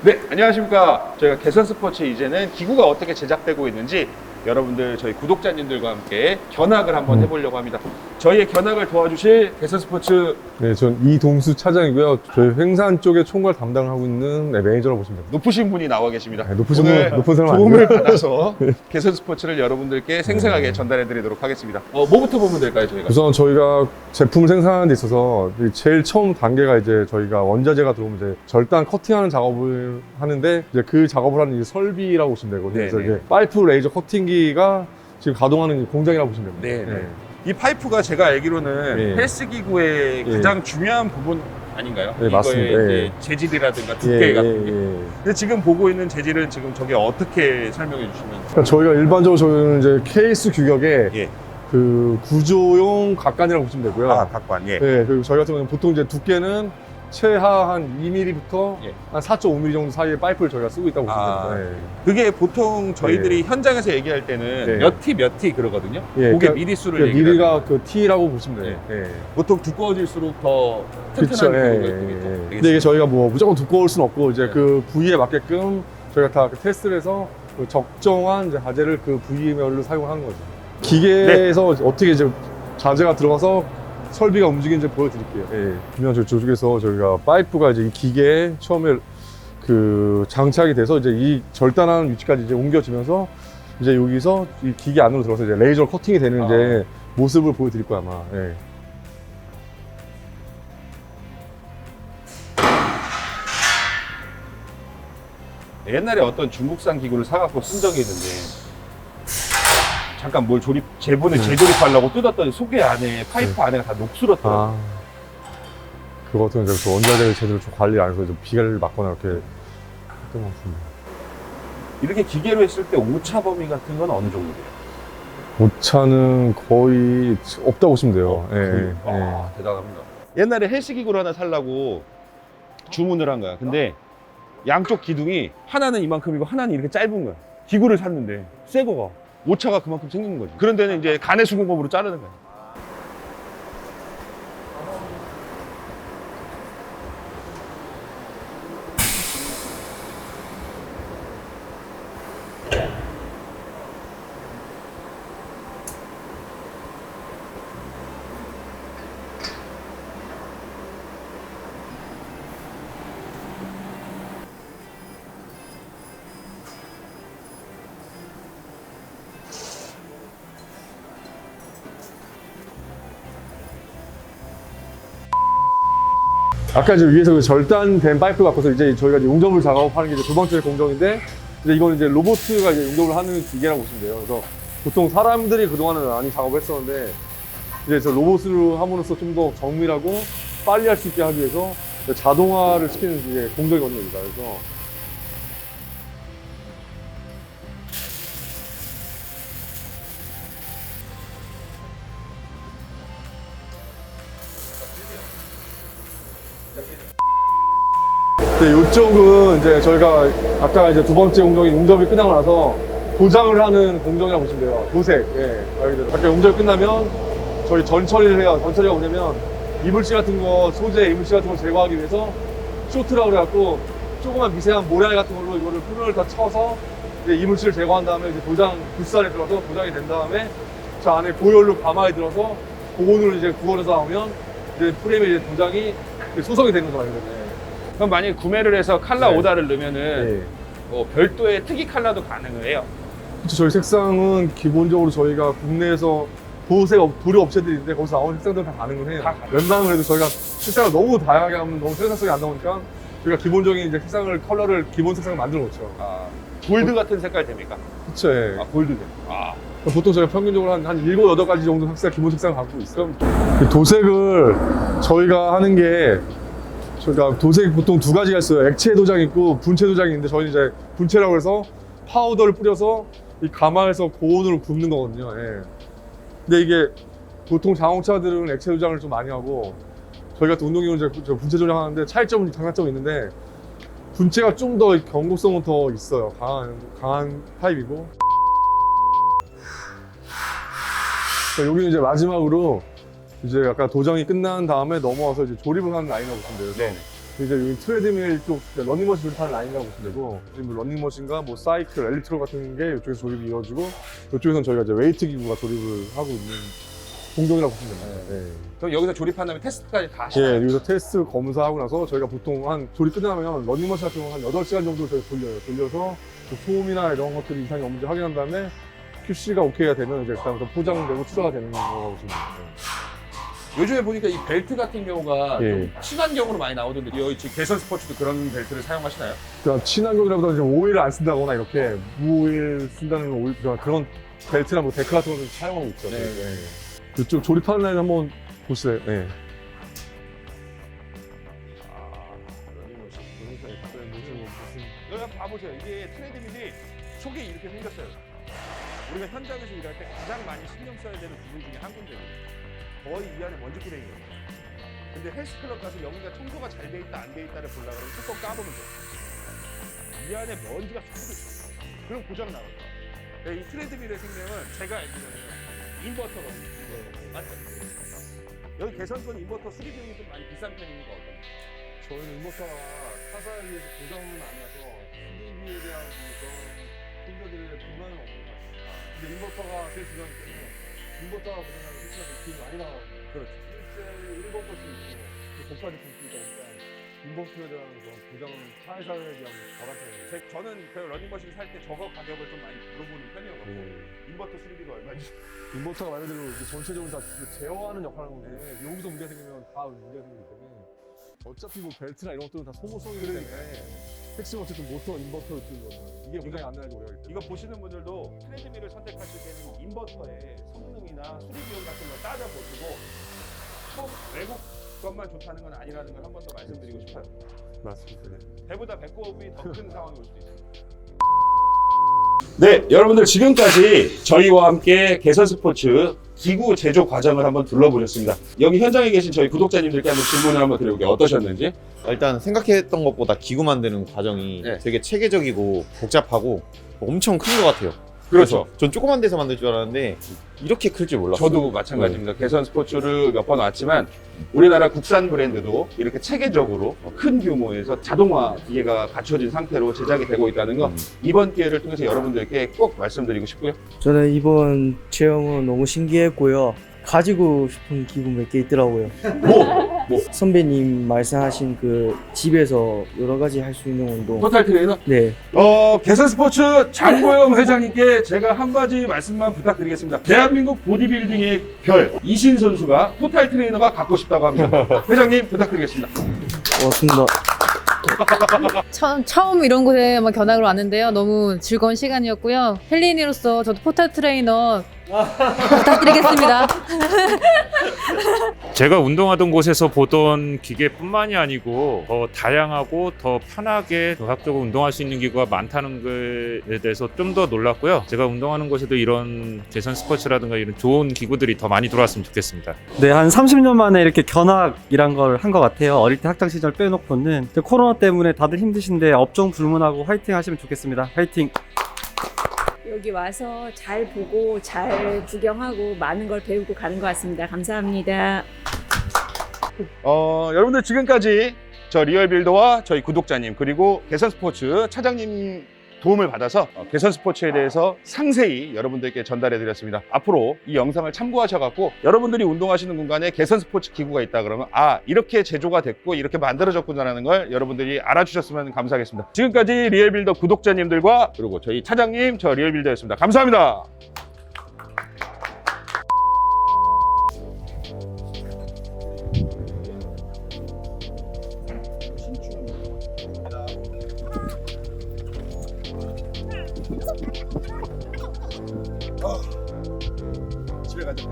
네, 안녕하십니까. 저희가 개선 스포츠 이제는 기구가 어떻게 제작되고 있는지 여러분들 저희 구독자님들과 함께 견학을 한번 해보려고 합니다. 저희의 견학을 도와주실 개선 스포츠 네, 전 이동수 차장이고요. 저희 횡산 쪽에 총괄 담당을 하고 있는 매니저라고 보시면 됩니다. 높으신 분이 나와 계십니다. 네, 높은 사람 도움을 아니고요. 받아서 개선 스포츠를 여러분들께 생생하게 전달해 드리도록 하겠습니다. 뭐부터 보면 될까요, 저희가? 우선 저희가 제품을 생산하는 데 있어서 제일 처음 단계가 이제 저희가 원자재가 들어오면 이제 절단 커팅하는 작업을 하는데 이제 그 작업을 하는 이 설비라고 보시면 되거든요. 그래서 네네. 이게 파이프 레이저 커팅기가 지금 가동하는 공장이라고 보시면 됩니다. 네. 이 파이프가 제가 알기로는 네. 헬스 기구의 네. 가장 중요한 부분 아닌가요? 네, 이거의 맞습니다. 이제 네. 재질이라든가 두께 같은 게. 예. 근데 지금 보고 있는 재질은 지금 저게 어떻게 설명해 주시면? 그러니까 저희가 일반적으로 저희는 이제 케이스 규격의 예. 그 구조용 각관이라고 보시면 되고요. 각관. 예. 네, 그리고 저희 같은 경우는 보통 이제 두께는 최하 한 2mm부터 예. 한 4.5mm 정도 사이의 파이프를 저희가 쓰고 있다고 보시면 됩니다. 그게 보통 저희들이 현장에서 얘기할 때는 네. 몇 티 그러거든요. 예, 그게 그러니까 미리수를 그 얘기를 미리가 그 T라고 보시면 돼요. 예. 예. 보통 두꺼워질수록 더 그쵸, 튼튼한 예, 기구가 예, 되겠죠. 예. 근데 이게 저희가 뭐 무조건 두꺼울 수는 없고 이제 네. 그 부위에 맞게끔 저희가 다 그 테스트를 해서 그 적정한 이제 자재를 그 부위별로 사용하는 거죠. 기계에서 어떻게 이제 자재가 들어가서 설비가 움직이는지 보여드릴게요. 예. 그러면 저쪽에서 저희가 파이프가 이제 이 기계에 처음에 그 장착이 돼서 이제 이 절단하는 위치까지 이제 옮겨지면서 이제 여기서 이 기계 안으로 들어서 이제 레이저 커팅이 되는 이제 모습을 보여드릴 거야 아마. 예. 옛날에 어떤 중국산 기구를 사갖고 쓴 적이 있는데 잠깐 뭘 재조립하려고 뜯었더니 속에 안에 파이프 안에가 다 녹슬었더라고요. 그것도 이제 또 원자재를 제대로 좀 관리 안 해서 좀 비를 맞거나 이렇게 했던 것 같습니다. 이렇게 기계로 했을 때 오차 범위 같은 건 어느 정도 돼요? 오차는 거의 없다고 보시면 돼요. 대단합니다. 옛날에 헬스 기구를 하나 살라고 주문을 한 거야. 근데 양쪽 기둥이 하나는 이만큼이고 하나는 이렇게 짧은 거야. 기구를 샀는데 새 거가 오차가 그만큼 생기는 거지. 그런 데는 이제 간의 수공법으로 자르는 거야. 아까 이제 위에서 그 절단된 파이프 갖고서 이제 저희가 이제 용접을 작업하는 게 이제 두 번째 공정인데 이제 이건 이제 로봇가 이제 용접을 하는 기계라고 보시면 돼요. 그래서 보통 사람들이 그동안은 많이 작업을 했었는데 이제 저 로봇으로 함으로써 좀 더 정밀하고 빨리 할 수 있게 하기 위해서 자동화를 시키는 이제 공정이거든요. 그래서 네, 이쪽은 이제 저희가 아까 이제 두 번째 공정이 용접이 끝나고 나서 도장을 하는 공정이라고 보시면 돼요. 도색. 예, 말 그대로. 아까 용접이 끝나면 저희 전처리를 해요. 전처리가 뭐냐면 이물질 같은 거, 소재 이물질 같은 걸 제거하기 위해서 쇼트라고 그래갖고 조그만 미세한 모래 같은 걸로 이거를 풀을 다 쳐서 이제 이물질을 제거한 다음에 이제 도장 붓살 안에 들어가서 도장이 된 다음에 저 안에 보혈로 가마에 들어서 고온으로 이제 구워서 나오면 이제 프레임에 이제 도장이 소성이 되는 거예요. 그럼 만약에 구매를 해서 칼라 네. 오다를 넣으면은 네. 뭐 별도의 특이 칼라도 가능해요. 그렇죠. 저희 색상은 기본적으로 저희가 국내에서 도료 업체들이 있는데 거기서 나오는 색상들은 다 가능은 해요. 다 가능. 웬만하면 그래도 저희가 색상을 너무 다양하게 하면 너무 생산성이 안 나오니까 저희가 기본적인 이제 컬러를 기본 색상을 만들어 놓죠. 골드 같은 색깔 됩니까? 그쵸. 예. 골드 돼. 보통 저희가 평균적으로 한 7, 8가지 정도 색상, 기본 색상을 갖고 있어요. 그 도색을 저희가 하는 게 저희가 도색 보통 두 가지가 있어요. 액체 도장이 있고 분체 도장이 있는데 저희는 이제 분체라고 해서 파우더를 뿌려서 이 가마에서 고온으로 굽는 거거든요. 예. 근데 이게 보통 자동차들은 액체 도장을 좀 많이 하고 저희 같은 운동기구는 이제 분체 도장 하는데 차이점은 장단점이 있는데 분체가 좀 더 견고성은 더 있어요. 강한 타입이고. 여기는 이제 마지막으로 이제 아까 도장이 끝난 다음에 넘어와서 이제 조립을 하는 라인이라고 보시면 돼요. 그래서 이제 여기 트레드밀 쪽 러닝머신 조립하는 라인이라고 보시면 되고, 지금 러닝머신과 뭐 사이클, 엘리트로 같은 게 이쪽에서 조립이 이루어지고, 이쪽에서는 저희가 이제 웨이트 기구가 조립을 하고 있는 공정이라고 보시면 됩니다. 네. 그럼 여기서 조립한 다음에 테스트까지 다 예, 하시나요? 여기서 테스트 검사하고 나서 저희가 보통 한 조립 끝나면 러닝머신 같은 경우는 한 8시간 정도 저희 돌려요. 돌려서 그 소음이나 이런 것들이 이상이 없는지 확인한 다음에 QC가 오케이가 되면 이제 그다음부터 포장되고 투자가 되는 거라고 보시면 돼요. 요즘에 보니까 이 벨트 같은 경우가 예. 좀 친환경으로 많이 나오던데 여기 지금 개선 스포츠도 그런 벨트를 사용하시나요? 그러니까 친환경이라보다 이제 오일을 안 쓴다거나 이렇게 무오일 쓴다는 오일 그런 벨트나 뭐 데크 같은 거를 사용하고 있죠. 네. 이쪽 조립하는 라인 한번 보세요. 네. 여기 한번 봐보세요. 이게 트레드밀이 속이 이렇게 생겼어요. 우리가 현장에서 일할 때 가장 많이 신경 써야 되는 부분 중에 한 군데거든요. 거의 이 안에 먼지 구덩이거든요. 근데 헬스클럽 가서 여기가 청소가 잘 돼 있다 안 돼 있다를 보려고 그러면 뚜껑 까보면 돼요. 이 안에 먼지가 쏟아져 있어요. 그럼 고장 나거든요. 이 트레드밀의 생명은 제가 알기로는 인버터거든요. 맞죠? 여기 개선권 인버터 수리 비용이 좀 많이 비싼 편입니까? 어떤가요? 저희는 인버터가 타사에 비해서 고장은 아니어서 수리비에 대한 그런 손자들의 불만은 없는 것 같습니다. 근데 인버터가 제일 중요하기 때문에 인버터가 고장나면 실제로 비용이 많이 나가거든요. 그렇죠. 실제 1번도 있고 또 고가지 품도 있다 보니까 인버터에 대한 그런 고장은 차 회사에 비하면 덜한 편이에요. 저는 그 러닝머신 살 때 저거 가격을 좀 많이 물어보는 편이었거든요. 인버터 수리비가 얼마인지. 인버터가 말 그대로 이게 전체적으로 다 제어하는 역할을 하는 건데 여기서 문제가 생기면 다 문제가 생기기 때문에 어차피 뭐 벨트나 이런 것들은 다 소모성이기 때문에 핵심 어쨌든 모터, 인버터 같은 거는 이게 고장이 안 나야지 오래가기 때문에 이거 보시는 분들도 트레드밀을 선택하실 때는 인버터의 성능이나 수리 비용 같은 걸 따져보시고 꼭 외국 것만 좋다는 건 아니라는 걸 한 번 더 말씀드리고 싶어요. 맞습니다. 배보다 배꼽이 더 큰 상황이 올 수도 있어요. 네, 여러분들 지금까지 저희와 함께 개선 스포츠 기구 제조 과정을 한번 둘러보셨습니다. 여기 현장에 계신 저희 구독자님들께 한번 질문을 한번 드려볼게요. 어떠셨는지? 일단 생각했던 것보다 기구 만드는 과정이 네. 되게 체계적이고 복잡하고 엄청 큰 것 같아요. 그렇죠. 그래서 전 조그만 데서 만들 줄 알았는데 이렇게 클 줄 몰랐어요. 저도 마찬가지입니다. 개선 스포츠를 몇 번 왔지만 우리나라 국산 브랜드도 이렇게 체계적으로 큰 규모에서 자동화 기계가 갖춰진 상태로 제작이 되고 있다는 거 이번 기회를 통해서 여러분들께 꼭 말씀드리고 싶고요. 저는 이번 체험은 너무 신기했고요. 가지고 싶은 기구 몇 개 있더라고요. 뭐? 선배님 말씀하신 그 집에서 여러 가지 할 수 있는 운동. 토탈 트레이너? 네. 개선 스포츠 장고영 회장님께 제가 한 가지 말씀만 부탁드리겠습니다. 대한민국 보디빌딩의 별 이신 선수가 토탈 트레이너가 갖고 싶다고 합니다. 회장님 부탁드리겠습니다. 고맙습니다. 처음 이런 곳에 견학을 왔는데요. 너무 즐거운 시간이었고요. 헬린이로서 저도 포탈 트레이너 부탁드리겠습니다. 제가 운동하던 곳에서 보던 기계뿐만이 아니고 더 다양하고 더 편하게 도학적으로 운동할 수 있는 기구가 많다는 것에 대해서 좀 더 놀랐고요. 제가 운동하는 곳에도 이런 개선 스포츠라든가 이런 좋은 기구들이 더 많이 들어왔으면 좋겠습니다. 네, 한 30년 만에 이렇게 견학이란 걸 한 것 같아요. 어릴 때 학창 시절 빼놓고는. 코로나 때문에 다들 힘드신데 업종 불문하고 화이팅 하시면 좋겠습니다. 화이팅! 여기 와서 잘 보고 잘 구경하고 많은 걸 배우고 가는 것 같습니다. 감사합니다. 여러분들 지금까지 저 리얼빌더와 저희 구독자님 그리고 개선 스포츠 차장님 도움을 받아서 개선 스포츠에 대해서 상세히 여러분들께 전달해 드렸습니다. 앞으로 이 영상을 참고하셔갖고 여러분들이 운동하시는 공간에 개선 스포츠 기구가 있다 그러면 이렇게 제조가 됐고 이렇게 만들어졌구나라는 걸 여러분들이 알아주셨으면 감사하겠습니다. 지금까지 리얼빌더 구독자님들과 그리고 저희 차장님 저 리얼빌더였습니다. 감사합니다. 집에 가자.